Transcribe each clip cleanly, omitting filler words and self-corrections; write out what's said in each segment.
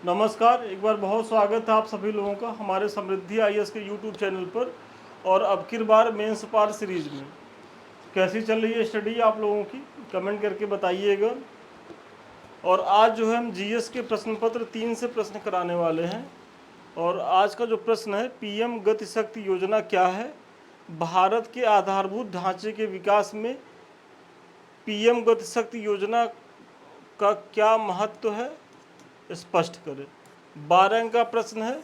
नमस्कार, एक बार बहुत स्वागत है आप सभी लोगों का हमारे समृद्धि आईएएस के यूट्यूब चैनल पर। और अब की बार मेंस पार्ट सीरीज में कैसी चल रही है स्टडी आप लोगों की, कमेंट करके बताइएगा। और आज जो है हम जीएस के प्रश्न पत्र 3 से प्रश्न कराने वाले हैं। और आज का जो प्रश्न है, पीएम गति शक्ति योजना क्या है, भारत के आधारभूत ढांचे के विकास में पीएम गति शक्ति योजना का क्या महत्व है, स्पष्ट करें। 12 अंक का प्रश्न है।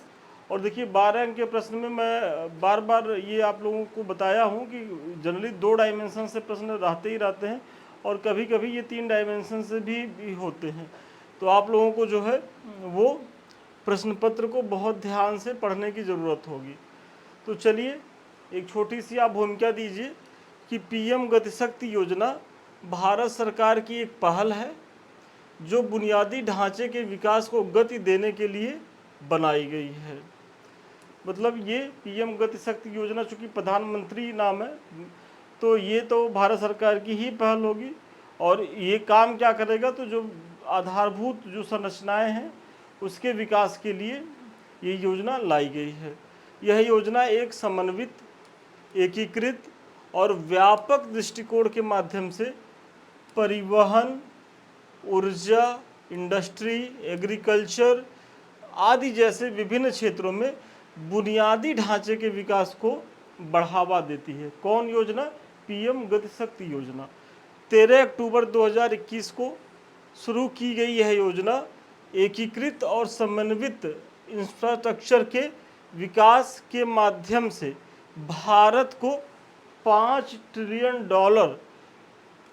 और देखिए 12 अंक के प्रश्न में मैं बार बार ये आप लोगों को बताया हूँ कि जनरली 2 डायमेंशन से प्रश्न रहते ही रहते हैं और कभी कभी ये 3 डायमेंशन से भी होते हैं। तो आप लोगों को जो है वो प्रश्न पत्र को बहुत ध्यान से पढ़ने की ज़रूरत होगी। तो चलिए एक छोटी सी आप भूमिका दीजिए कि पीएम गतिशक्ति योजना भारत सरकार की एक पहल है जो बुनियादी ढांचे के विकास को गति देने के लिए बनाई गई है। मतलब ये पीएम गति शक्ति योजना, चूँकि प्रधानमंत्री नाम है तो ये तो भारत सरकार की ही पहल होगी। और ये काम क्या करेगा, तो जो आधारभूत जो संरचनाएं हैं उसके विकास के लिए ये योजना लाई गई है। यह योजना एक समन्वित, एकीकृत और व्यापक दृष्टिकोण के माध्यम से परिवहन, ऊर्जा, इंडस्ट्री, एग्रीकल्चर आदि जैसे विभिन्न क्षेत्रों में बुनियादी ढांचे के विकास को बढ़ावा देती है। कौन योजना? पीएम गति शक्ति योजना। 13 अक्टूबर 2021 को शुरू की गई यह योजना एकीकृत और समन्वित इंफ्रास्ट्रक्चर के विकास के माध्यम से भारत को $5 ट्रिलियन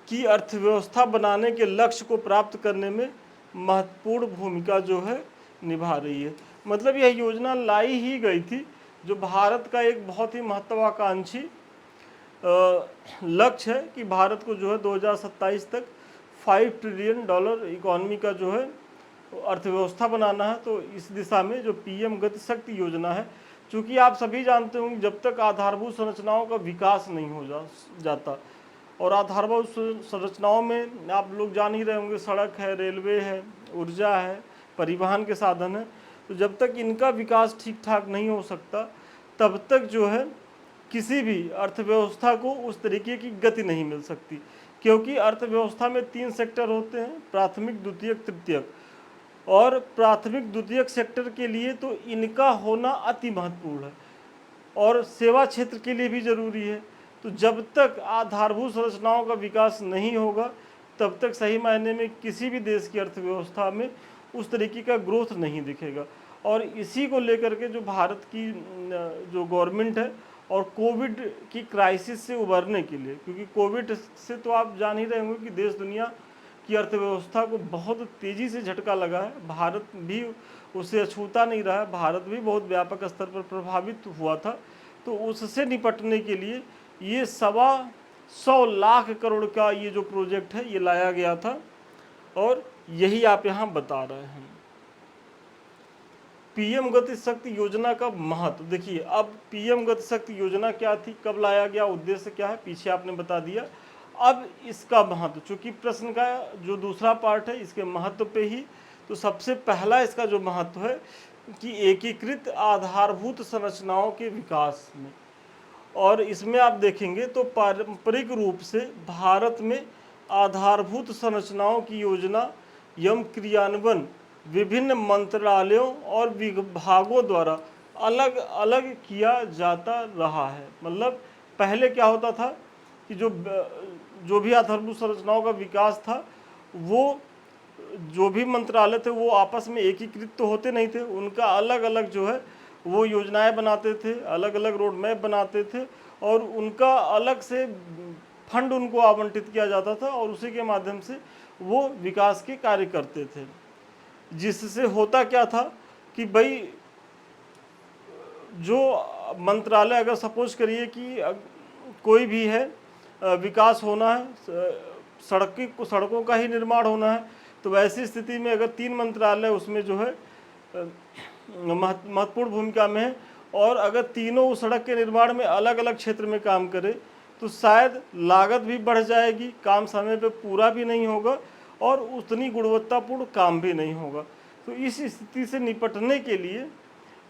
की अर्थव्यवस्था बनाने के लक्ष्य को प्राप्त करने में महत्वपूर्ण भूमिका जो है निभा रही है। मतलब यह योजना लाई ही गई थी जो भारत का एक बहुत ही महत्वाकांक्षी लक्ष्य है कि भारत को जो है 2027 तक $5 ट्रिलियन इकॉनमी का जो है अर्थव्यवस्था बनाना है। तो इस दिशा में जो पीएम गति शक्ति योजना है, चूँकि आप सभी जानते होंगे जब तक आधारभूत संरचनाओं का विकास नहीं हो जाता, और आधारभूत संरचनाओं में आप लोग जान ही रहे होंगे, सड़क है, रेलवे है, ऊर्जा है, परिवहन के साधन है। तो जब तक इनका विकास ठीक ठाक नहीं हो सकता तब तक जो है किसी भी अर्थव्यवस्था को उस तरीके की गति नहीं मिल सकती। क्योंकि अर्थव्यवस्था में 3 सेक्टर होते हैं, प्राथमिक, द्वितीयक, तृतीयक। और प्राथमिक द्वितीयक सेक्टर के लिए तो इनका होना अति महत्वपूर्ण है और सेवा क्षेत्र के लिए भी जरूरी है। तो जब तक आधारभूत संरचनाओं का विकास नहीं होगा तब तक सही मायने में किसी भी देश की अर्थव्यवस्था में उस तरीके का ग्रोथ नहीं दिखेगा। और इसी को लेकर के जो भारत की जो गवर्नमेंट है, और कोविड की क्राइसिस से उबरने के लिए, क्योंकि कोविड से तो आप जान ही रहे होंगे कि देश दुनिया की अर्थव्यवस्था को बहुत तेज़ी से झटका लगा है, भारत भी उससे अछूता नहीं रहा है, भारत भी बहुत व्यापक स्तर पर प्रभावित हुआ था। तो उससे निपटने के लिए ये 125 लाख करोड़ का ये जो प्रोजेक्ट है ये लाया गया था, और यही आप यहाँ बता रहे हैं। पीएम गति शक्ति योजना का महत्व देखिए। अब पीएम गति शक्ति योजना क्या थी, कब लाया गया, उद्देश्य क्या है, पीछे आपने बता दिया। अब इसका महत्व, चूंकि प्रश्न का जो दूसरा पार्ट है इसके महत्व पे ही, तो सबसे पहला इसका जो महत्व है कि एकीकृत आधारभूत संरचनाओं के विकास में। और इसमें आप देखेंगे तो पारंपरिक रूप से भारत में आधारभूत संरचनाओं की योजना एवं क्रियान्वयन विभिन्न मंत्रालयों और विभागों द्वारा अलग अलग किया जाता रहा है। मतलब पहले क्या होता था कि जो भी आधारभूत संरचनाओं का विकास था, वो जो भी मंत्रालय थे वो आपस में एकीकृत तो होते नहीं थे, उनका अलग अलग जो है वो योजनाएं बनाते थे, अलग अलग रोड मैप बनाते थे, और उनका अलग से फंड उनको आवंटित किया जाता था और उसी के माध्यम से वो विकास के कार्य करते थे। जिससे होता क्या था कि भाई जो मंत्रालय, अगर सपोज करिए कि कोई भी है, विकास होना है, सड़कों का ही निर्माण होना है, तो वैसी स्थिति में अगर 3 मंत्रालय उसमें जो है महत्वपूर्ण भूमिका में है, और अगर तीनों उस सड़क के निर्माण में अलग अलग क्षेत्र में काम करें तो शायद लागत भी बढ़ जाएगी, काम समय पे पूरा भी नहीं होगा और उतनी गुणवत्तापूर्ण काम भी नहीं होगा। तो इस स्थिति से निपटने के लिए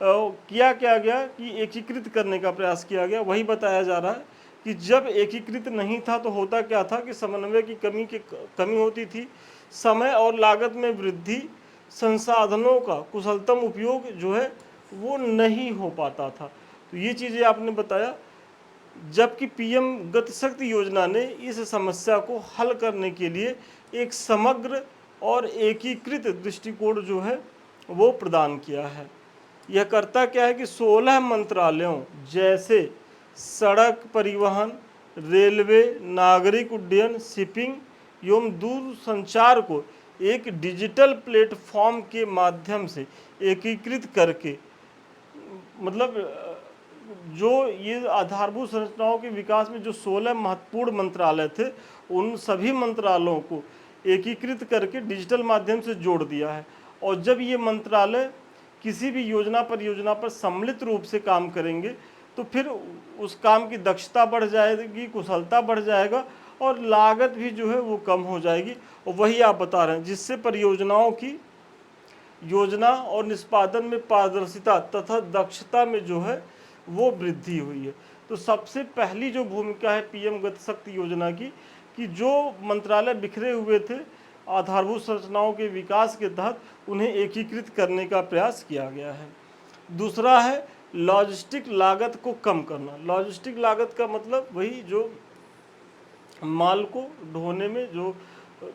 किया क्या गया कि एकीकृत करने का प्रयास किया गया। वही बताया जा रहा है कि जब एकीकृत नहीं था तो होता क्या था कि समन्वय की कमी होती थी, समय और लागत में वृद्धि, संसाधनों का कुशलतम उपयोग जो है वो नहीं हो पाता था। तो ये चीज़ें आपने बताया। जबकि पीएम गति शक्ति योजना ने इस समस्या को हल करने के लिए एक समग्र और एकीकृत दृष्टिकोण जो है वो प्रदान किया है। यह करता क्या है कि 16 मंत्रालयों जैसे सड़क परिवहन, रेलवे, नागरिक उड्डयन, शिपिंग एवं दूरसंचार को एक डिजिटल प्लेटफॉर्म के माध्यम से एकीकृत करके, मतलब जो ये आधारभूत संरचनाओं के विकास में जो 16 महत्वपूर्ण मंत्रालय थे, उन सभी मंत्रालयों को एकीकृत करके डिजिटल माध्यम से जोड़ दिया है। और जब ये मंत्रालय किसी भी योजना पर सम्मिलित रूप से काम करेंगे तो फिर उस काम की दक्षता बढ़ जाएगी, कुशलता बढ़ जाएगा और लागत भी जो है वो कम हो जाएगी। और वही आप बता रहे हैं, जिससे परियोजनाओं की योजना और निष्पादन में पारदर्शिता तथा दक्षता में जो है वो वृद्धि हुई है। तो सबसे पहली जो भूमिका है पीएम गति शक्ति योजना की, कि जो मंत्रालय बिखरे हुए थे आधारभूत संरचनाओं के विकास के तहत, उन्हें एकीकृत करने का प्रयास किया गया है। दूसरा है लॉजिस्टिक लागत को कम करना। लॉजिस्टिक लागत का मतलब वही जो माल को ढोने में, जो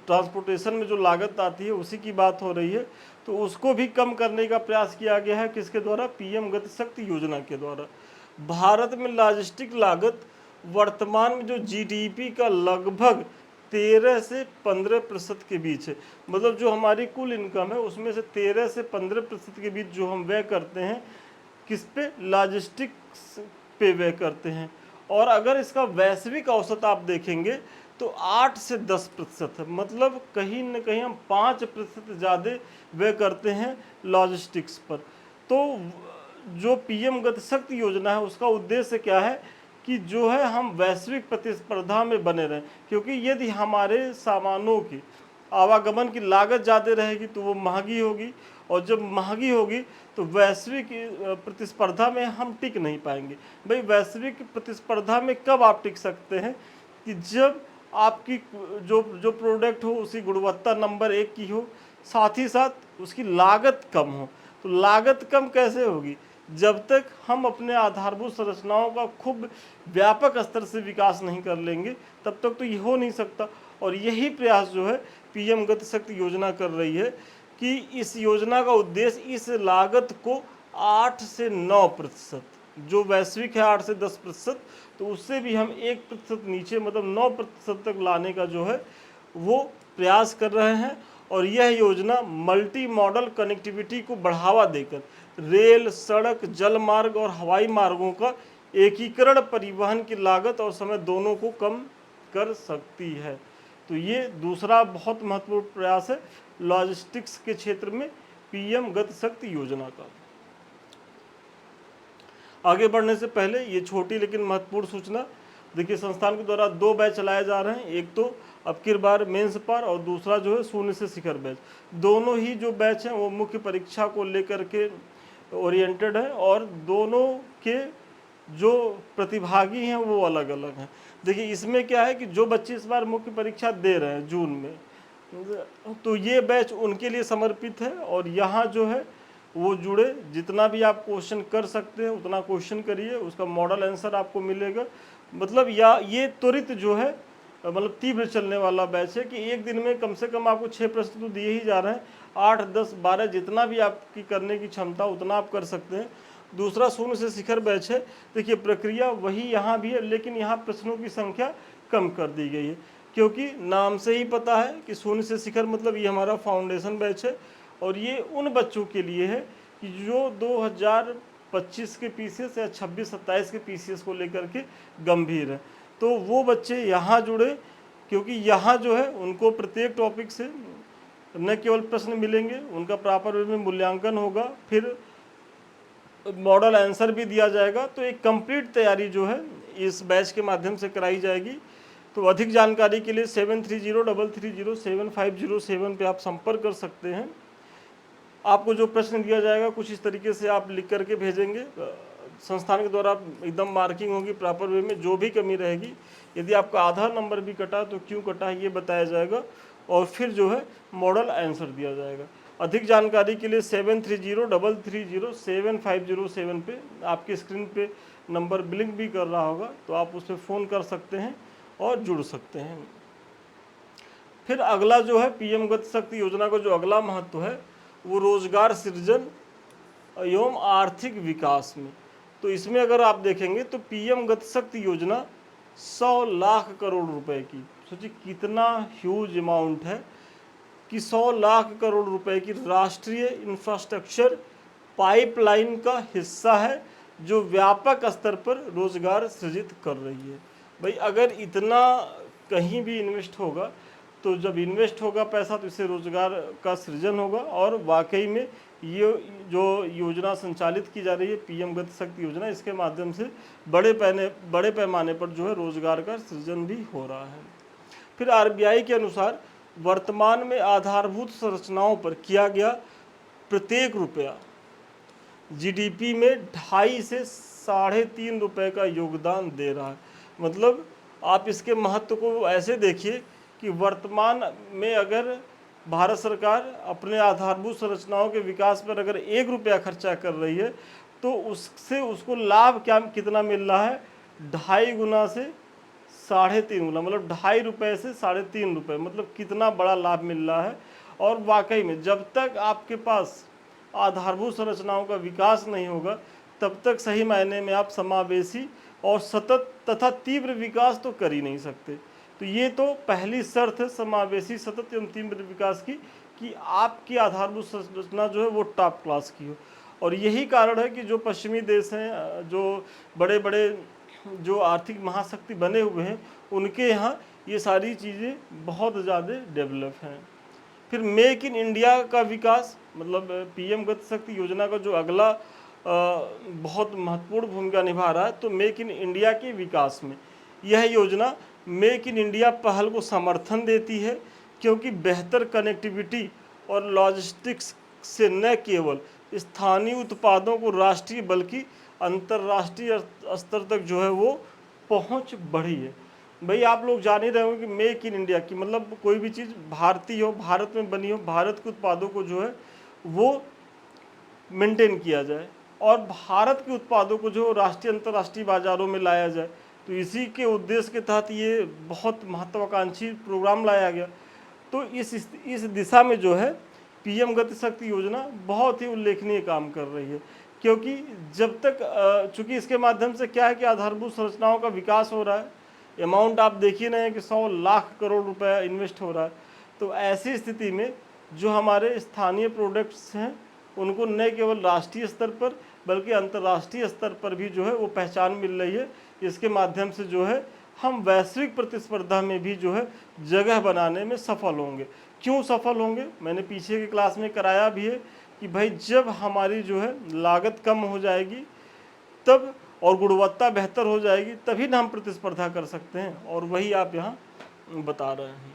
ट्रांसपोर्टेशन में जो लागत आती है उसी की बात हो रही है। तो उसको भी कम करने का प्रयास किया गया है। किसके द्वारा? पीएम गति शक्ति योजना के द्वारा। भारत में लॉजिस्टिक लागत वर्तमान में जो जीडीपी का लगभग 13 से 15% के बीच है। मतलब जो हमारी कुल इनकम है उसमें से 13 से 15% के बीच जो हम व्यय करते हैं, किस पे? लॉजिस्टिक्स पे व्यय करते हैं। और अगर इसका वैश्विक औसत आप देखेंगे तो 8 से 10% है। मतलब कहीं न कहीं हम 5% ज़्यादा व्यय करते हैं लॉजिस्टिक्स पर। तो जो पीएम गति शक्ति योजना है उसका उद्देश्य क्या है कि जो है हम वैश्विक प्रतिस्पर्धा में बने रहें। क्योंकि यदि हमारे सामानों की आवागमन की लागत ज़्यादा रहेगी तो वो महंगी होगी, और जब महंगी होगी तो वैश्विक प्रतिस्पर्धा में हम टिक नहीं पाएंगे। भाई वैश्विक प्रतिस्पर्धा में कब आप टिक सकते हैं? कि जब आपकी जो प्रोडक्ट हो उसकी गुणवत्ता नंबर 1 की हो, साथ ही साथ उसकी लागत कम हो। तो लागत कम कैसे होगी? जब तक हम अपने आधारभूत संरचनाओं का खूब व्यापक स्तर से विकास नहीं कर लेंगे तब तक तो ये हो नहीं सकता। और यही प्रयास जो है पीएम गति शक्ति योजना कर रही है कि इस योजना का उद्देश्य इस लागत को 8 से 9%, जो वैश्विक है 8 से 10%, तो उससे भी हम 1% नीचे, मतलब 9% तक लाने का जो है वो प्रयास कर रहे हैं। और यह योजना मल्टी मॉडल कनेक्टिविटी को बढ़ावा देकर रेल, सड़क, जल मार्ग और हवाई मार्गों का एकीकरण परिवहन की लागत और समय दोनों को कम कर सकती है। तो ये दूसरा बहुत महत्वपूर्ण प्रयास है लॉजिस्टिक्स के क्षेत्र में पीएम गति शक्ति योजना का। आगे बढ़ने से पहले ये छोटी लेकिन महत्वपूर्ण सूचना, देखिए संस्थान के द्वारा 2 बैच चलाए जा रहे हैं। एक तो अब की बार मेंस पर, और दूसरा जो है शून्य से शिखर बैच। दोनों ही जो बैच हैं वो मुख्य परीक्षा को लेकर के ओरिएंटेड है, और दोनों के जो प्रतिभागी हैं वो अलग अलग हैं। देखिए इसमें क्या है कि जो बच्चे इस बार मुख्य परीक्षा दे रहे हैं जून में, तो ये बैच उनके लिए समर्पित है। और यहाँ जो है वो जुड़े, जितना भी आप क्वेश्चन कर सकते हैं उतना क्वेश्चन करिए, उसका मॉडल आंसर आपको मिलेगा। मतलब ये त्वरित जो है, मतलब तीव्र चलने वाला बैच है कि एक दिन में कम से कम आपको 6 प्रश्न तो दिए ही जा रहे हैं। 8, 10, 12 जितना भी आपकी करने की क्षमता उतना आप कर सकते हैं। दूसरा शून्य से शिखर बैच है। देखिए प्रक्रिया वही यहाँ भी है, लेकिन यहाँ प्रश्नों की संख्या कम कर दी गई है, क्योंकि नाम से ही पता है कि शून्य से शिखर मतलब ये हमारा फाउंडेशन बैच है। और ये उन बच्चों के लिए है कि जो 2025 के पीसीएस या 26-27 के पीसीएस को लेकर के गंभीर है। तो वो बच्चे यहाँ जुड़े, क्योंकि यहाँ जो है उनको प्रत्येक टॉपिक से न केवल प्रश्न मिलेंगे, उनका प्रॉपर वे में मूल्यांकन होगा, फिर मॉडल आंसर भी दिया जाएगा। तो एक कंप्लीट तैयारी जो है इस बैच के माध्यम से कराई जाएगी। तो अधिक जानकारी के लिए 7303307507 पे आप संपर्क कर सकते हैं। आपको जो प्रश्न दिया जाएगा कुछ इस तरीके से आप लिख करके भेजेंगे। संस्थान के द्वारा एकदम मार्किंग होगी प्रॉपर वे में, जो भी कमी रहेगी, यदि आपका आधार नंबर भी कटा तो क्यों कटा है ये बताया जाएगा, और फिर जो है मॉडल आंसर दिया जाएगा। अधिक जानकारी के लिए 7303307507 पे आपकी स्क्रीन पे नंबर ब्लिंक भी कर रहा होगा, तो आप उस पर फ़ोन कर सकते हैं और जुड़ सकते हैं। फिर अगला जो है पीएम गति शक्ति योजना का जो अगला महत्व है वो रोजगार सृजन एवं आर्थिक विकास में। तो इसमें अगर आप देखेंगे तो पीएम गति शक्ति योजना 100 लाख करोड़ रुपए की, सोचिए कितना ह्यूज अमाउंट है कि 100 लाख करोड़ रुपए की राष्ट्रीय इंफ्रास्ट्रक्चर पाइपलाइन का हिस्सा है जो व्यापक स्तर पर रोजगार सृजित कर रही है। भाई अगर इतना कहीं भी इन्वेस्ट होगा तो जब इन्वेस्ट होगा पैसा तो इससे रोजगार का सृजन होगा, और वाकई में ये जो योजना संचालित की जा रही है पीएम गति शक्ति योजना, इसके माध्यम से बड़े पैमाने पर जो है रोजगार का सृजन भी हो रहा है। फिर आरबीआई के अनुसार वर्तमान में आधारभूत संरचनाओं पर किया गया प्रत्येक रुपया जीडीपी में 2.5 से 3.5 रुपए का योगदान दे रहा है। मतलब आप इसके महत्व को ऐसे देखिए कि वर्तमान में अगर भारत सरकार अपने आधारभूत संरचनाओं के विकास पर अगर 1 रुपया खर्चा कर रही है तो उससे उसको लाभ कितना मिल रहा है, 2.5 गुना से 3.5 गुना, मतलब 2.5 रुपये से 3.5 रुपये, मतलब कितना बड़ा लाभ मिल रहा है। और वाकई में जब तक आपके पास आधारभूत संरचनाओं का विकास नहीं होगा तब तक सही मायने में आप समावेशी और सतत तथा तीव्र विकास तो कर ही नहीं सकते। तो ये तो पहली शर्त है समावेशी, सतत एवं तीव्र विकास की, कि आपकी आधारभूत संरचना जो है वो टॉप क्लास की हो। और यही कारण है कि जो पश्चिमी देश हैं, जो बड़े बड़े जो आर्थिक महाशक्ति बने हुए हैं, उनके यहाँ ये सारी चीज़ें बहुत ज़्यादा डेवलप हैं। फिर मेक इन इंडिया का विकास, मतलब पीएम गति शक्ति योजना का जो अगला बहुत महत्वपूर्ण भूमिका निभा रहा है, तो मेक इन इंडिया के विकास में यह योजना मेक इन इंडिया पहल को समर्थन देती है, क्योंकि बेहतर कनेक्टिविटी और लॉजिस्टिक्स से न केवल स्थानीय उत्पादों को राष्ट्रीय बल्कि अंतर्राष्ट्रीय स्तर तक जो है वो पहुंच बढ़ी है। भाई आप लोग जान ही रहे हो कि मेक इन इंडिया की मतलब कोई भी चीज़ भारतीय हो, भारत में बनी हो, भारत के उत्पादों को जो है वो मेंटेन किया जाए और भारत के उत्पादों को जो राष्ट्रीय अंतर्राष्ट्रीय बाजारों में लाया जाए। तो इसी के उद्देश्य के तहत ये बहुत महत्वाकांक्षी प्रोग्राम लाया गया। तो इस दिशा में जो है पीएम गति शक्ति योजना बहुत ही उल्लेखनीय काम कर रही है, क्योंकि जब तक चूँकि इसके माध्यम से क्या है कि आधारभूत संरचनाओं का विकास हो रहा है, अमाउंट आप देख ही रहे हैं कि 100 लाख करोड़ रुपए इन्वेस्ट हो रहा है। तो ऐसी स्थिति में जो हमारे स्थानीय प्रोडक्ट्स हैं उनको न केवल राष्ट्रीय स्तर पर बल्कि अंतर्राष्ट्रीय स्तर पर भी जो है वो पहचान मिल रही है। इसके माध्यम से जो है हम वैश्विक प्रतिस्पर्धा में भी जो है जगह बनाने में सफल होंगे। क्यों सफल होंगे, मैंने पीछे की क्लास में कराया भी है कि भाई जब हमारी जो है लागत कम हो जाएगी तब और गुणवत्ता बेहतर हो जाएगी तभी ना हम प्रतिस्पर्धा कर सकते हैं, और वही आप यहाँ बता रहे हैं।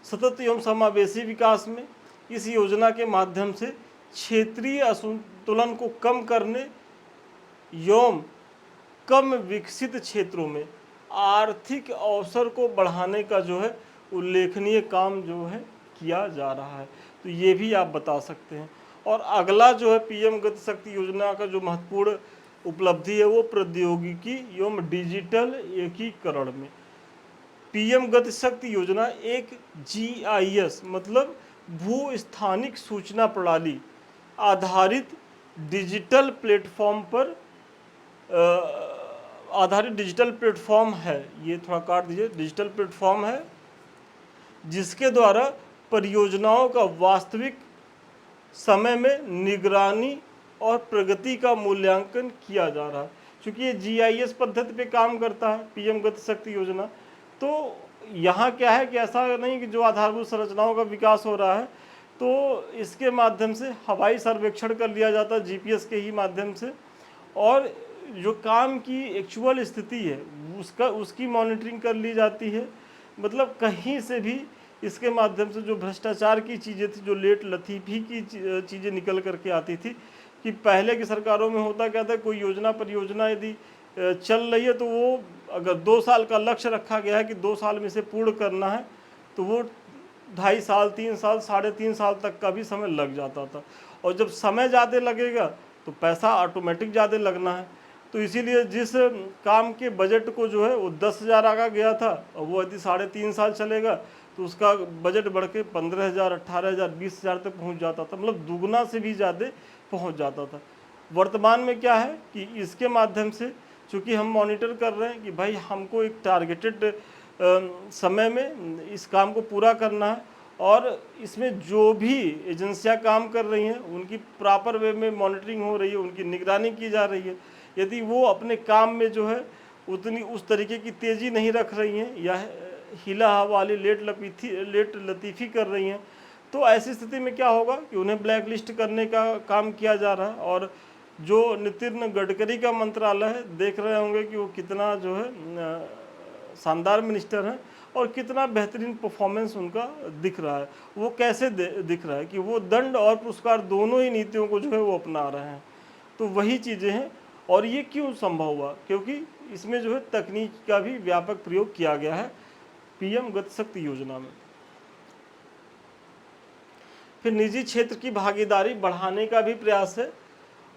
सतत एवं समावेशी विकास में इस योजना के माध्यम से क्षेत्रीय असंतुलन को कम करने एवं कम विकसित क्षेत्रों में आर्थिक अवसर को बढ़ाने का जो है उल्लेखनीय काम जो है किया जा रहा है। तो ये भी आप बता सकते हैं। और अगला जो है पीएम गति शक्ति योजना का जो महत्वपूर्ण उपलब्धि है वो प्रौद्योगिकी एवं डिजिटल एकीकरण में। पीएम गति शक्ति योजना एक जीआईएस मतलब भू स्थानिक सूचना प्रणाली आधारित डिजिटल प्लेटफॉर्म है। ये थोड़ा काट दीजिए, डिजिटल प्लेटफॉर्म है जिसके द्वारा परियोजनाओं का वास्तविक समय में निगरानी और प्रगति का मूल्यांकन किया जा रहा है। क्योंकि ये जीआईएस पद्धति पे काम करता है पीएम गति शक्ति योजना, तो यहाँ क्या है कि ऐसा नहीं कि जो आधारभूत संरचनाओं का विकास हो रहा है तो इसके माध्यम से हवाई सर्वेक्षण कर लिया जाता है जीपीएस के ही माध्यम से, और जो काम की एक्चुअल स्थिति है उसकी मॉनिटरिंग कर ली जाती है। मतलब कहीं से भी इसके माध्यम से जो भ्रष्टाचार की चीज़ें थी, जो लेट लतीफ़ी की चीज़ें निकल करके आती थी कि पहले की सरकारों में होता क्या था, कोई योजना परियोजना यदि चल रही है तो वो अगर 2 साल का लक्ष्य रखा गया है कि 2 साल में इसे पूर्ण करना है, तो वो 2.5 साल 3 साल 3.5 साल तक का भी समय लग जाता था। और जब समय ज़्यादा लगेगा तो पैसा ऑटोमेटिक ज़्यादा लगना है। तो इसीलिए जिस काम के बजट को जो है वो 10,000 आगा गया था, और वो यदि 3.5 साल चलेगा तो उसका बजट बढ़ के 15,000 18,000 20,000 तक पहुंच जाता था, मतलब दुगना से भी ज़्यादा पहुंच जाता था। वर्तमान में क्या है कि इसके माध्यम से चूँकि हम मॉनिटर कर रहे हैं कि भाई हमको एक टारगेटेड समय में इस काम को पूरा करना है, और इसमें जो भी एजेंसियां काम कर रही हैं उनकी प्रॉपर वे में मॉनिटरिंग हो रही है, उनकी निगरानी की जा रही है। यदि वो अपने काम में जो है उतनी उस तरीके की तेज़ी नहीं रख रही हैं या हिला वाली लेट लतीफ़ी कर रही हैं, तो ऐसी स्थिति में क्या होगा कि उन्हें ब्लैक लिस्ट करने का काम किया जा रहा है। और जो नितिन गडकरी का मंत्रालय है, देख रहे होंगे कि वो कितना जो है शानदार मिनिस्टर हैं और कितना बेहतरीन परफॉर्मेंस उनका दिख रहा है। वो कैसे दिख रहा है कि वो दंड और पुरस्कार दोनों ही नीतियों को जो है वो अपना रहे हैं। तो वही चीज़ें हैं। और ये क्यों संभव हुआ? क्योंकि इसमें जो है तकनीक का भी व्यापक प्रयोग किया गया है पीएम गति शक्ति योजना में। फिर निजी क्षेत्र की भागीदारी बढ़ाने का भी प्रयास है,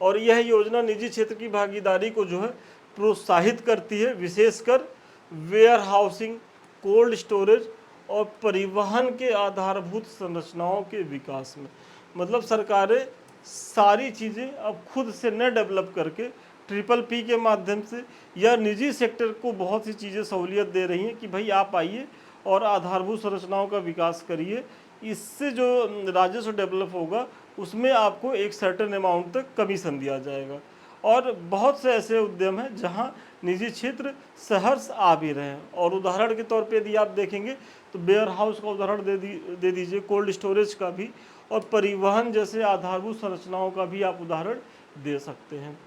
और यह योजना निजी क्षेत्र की भागीदारी को जो है प्रोत्साहित करती है, विशेषकर वेयर हाउसिंग, कोल्ड स्टोरेज और परिवहन के आधारभूत संरचनाओं के विकास में। मतलब सरकारें सारी चीज़ें अब खुद से न डेवलप करके PPP के माध्यम से या निजी सेक्टर को बहुत सी चीज़ें सहूलियत दे रही हैं कि भाई आप आइए और आधारभूत संरचनाओं का विकास करिए। इससे जो राजस्व डेवलप होगा उसमें आपको एक सर्टेन अमाउंट तक कमीशन दिया जाएगा। और बहुत से ऐसे उद्यम हैं जहां निजी क्षेत्र सहर्ष आ भी रहे हैं। और उदाहरण के तौर पे यदि आप देखेंगे तो वेयर हाउस का उदाहरण दे दीजिए, कोल्ड स्टोरेज का भी, और परिवहन जैसे आधारभूत संरचनाओं का भी आप उदाहरण दे सकते हैं।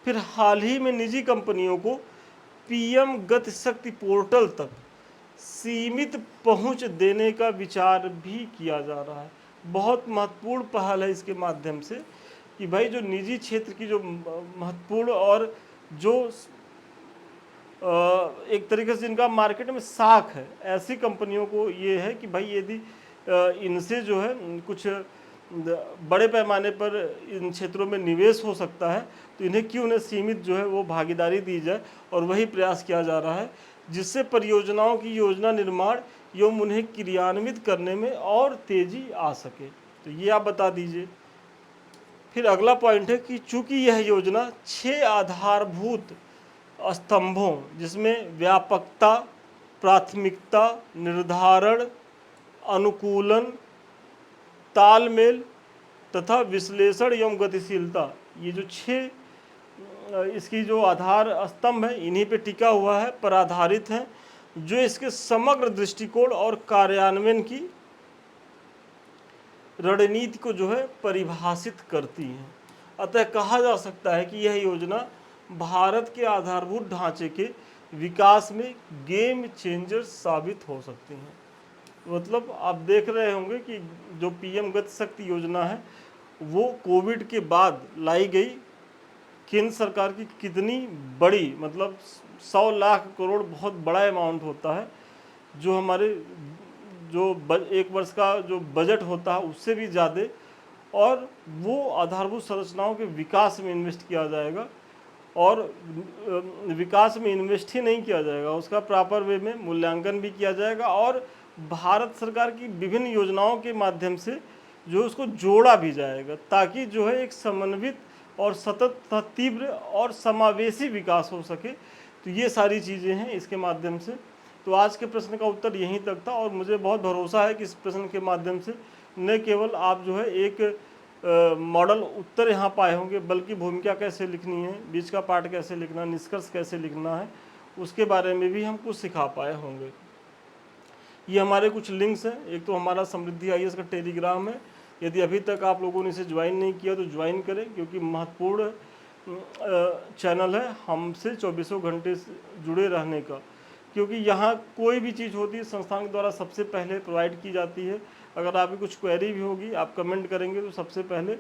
फिर हाल ही में निजी कंपनियों को पीएम गति शक्ति पोर्टल तक सीमित पहुंच देने का विचार भी किया जा रहा है। बहुत महत्वपूर्ण पहल है इसके माध्यम से कि भाई जो निजी क्षेत्र की जो महत्वपूर्ण और जो एक तरीके से जिनका मार्केट में साख है, ऐसी कंपनियों को ये है कि भाई यदि इनसे जो है कुछ बड़े पैमाने पर इन क्षेत्रों में निवेश हो सकता है, तो इन्हें क्यों न सीमित जो है वो भागीदारी दी जाए। और वही प्रयास किया जा रहा है जिससे परियोजनाओं की योजना निर्माण एवं उन्हें क्रियान्वित करने में और तेजी आ सके। तो ये आप बता दीजिए। फिर अगला पॉइंट है कि चूंकि यह योजना 6 आधारभूत स्तंभों जिसमें व्यापकता, प्राथमिकता, निर्धारण, अनुकूलन, तालमेल तथा विश्लेषण एवं गतिशीलता, ये जो 6 इसकी जो आधार स्तंभ है इन्हीं पे टिका हुआ है, पर आधारित है, जो इसके समग्र दृष्टिकोण और कार्यान्वयन की रणनीति को जो है परिभाषित करती हैं। अतः कहा जा सकता है कि यह योजना भारत के आधारभूत ढांचे के विकास में गेम चेंजर साबित हो सकती हैं। मतलब आप देख रहे होंगे कि जो पीएम गति शक्ति योजना है वो कोविड के बाद लाई गई केंद्र सरकार की कितनी बड़ी, मतलब 100 लाख करोड़ बहुत बड़ा अमाउंट होता है, जो हमारे जो एक वर्ष का जो बजट होता है उससे भी ज़्यादा, और वो आधारभूत संरचनाओं के विकास में इन्वेस्ट किया जाएगा। और विकास में इन्वेस्ट ही नहीं किया जाएगा, उसका प्रॉपर वे में मूल्यांकन भी किया जाएगा, और भारत सरकार की विभिन्न योजनाओं के माध्यम से जो उसको जोड़ा भी जाएगा, ताकि जो है एक समन्वित और सतत तीव्र और समावेशी विकास हो सके। तो ये सारी चीज़ें हैं इसके माध्यम से। तो आज के प्रश्न का उत्तर यहीं तक था, और मुझे बहुत भरोसा है कि इस प्रश्न के माध्यम से न केवल आप जो है एक मॉडल उत्तर यहाँ पाए होंगे, बल्कि भूमिका कैसे लिखनी है, बीच का पार्ट कैसे लिखना है, निष्कर्ष कैसे लिखना है, उसके बारे में भी हम कुछ सिखा पाए होंगे। ये हमारे कुछ लिंक्स हैं। एक तो हमारा समृद्धि आईएएस का टेलीग्राम है, यदि अभी तक आप लोगों ने इसे ज्वाइन नहीं किया तो ज्वाइन करें, क्योंकि महत्वपूर्ण चैनल है हमसे 24 घंटे जुड़े रहने का। क्योंकि यहाँ कोई भी चीज़ होती है संस्थान के द्वारा सबसे पहले प्रोवाइड की जाती है। अगर आपकी कुछ क्वेरी भी होगी, आप कमेंट करेंगे तो सबसे पहले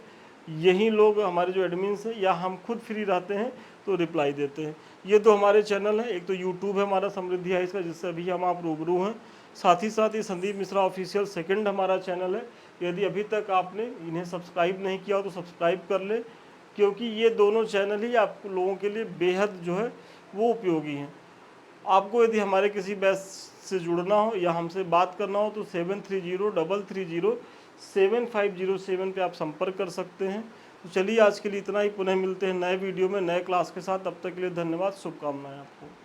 यही लोग, हमारे जो एडमिन्स हैं या हम खुद फ्री रहते हैं तो रिप्लाई देते हैं। ये तो हमारे चैनल है, एक तो यूट्यूब है हमारा समृद्धि आईएएस का, जिससे अभी हम आप रूबरू हैं। साथ ही साथ ये संदीप मिश्रा ऑफिशियल सेकंड हमारा चैनल है। यदि अभी तक आपने इन्हें सब्सक्राइब नहीं किया हो तो सब्सक्राइब कर ले, क्योंकि ये दोनों चैनल ही आप लोगों के लिए बेहद जो है वो उपयोगी हैं। आपको यदि हमारे किसी बैच से जुड़ना हो या हमसे बात करना हो तो 7303307507 पे आप संपर्क कर सकते हैं। तो चलिए आज के लिए इतना ही, पुनः मिलते हैं नए वीडियो में नए क्लास के साथ। तब तक के लिए धन्यवाद, शुभकामनाएं आपको।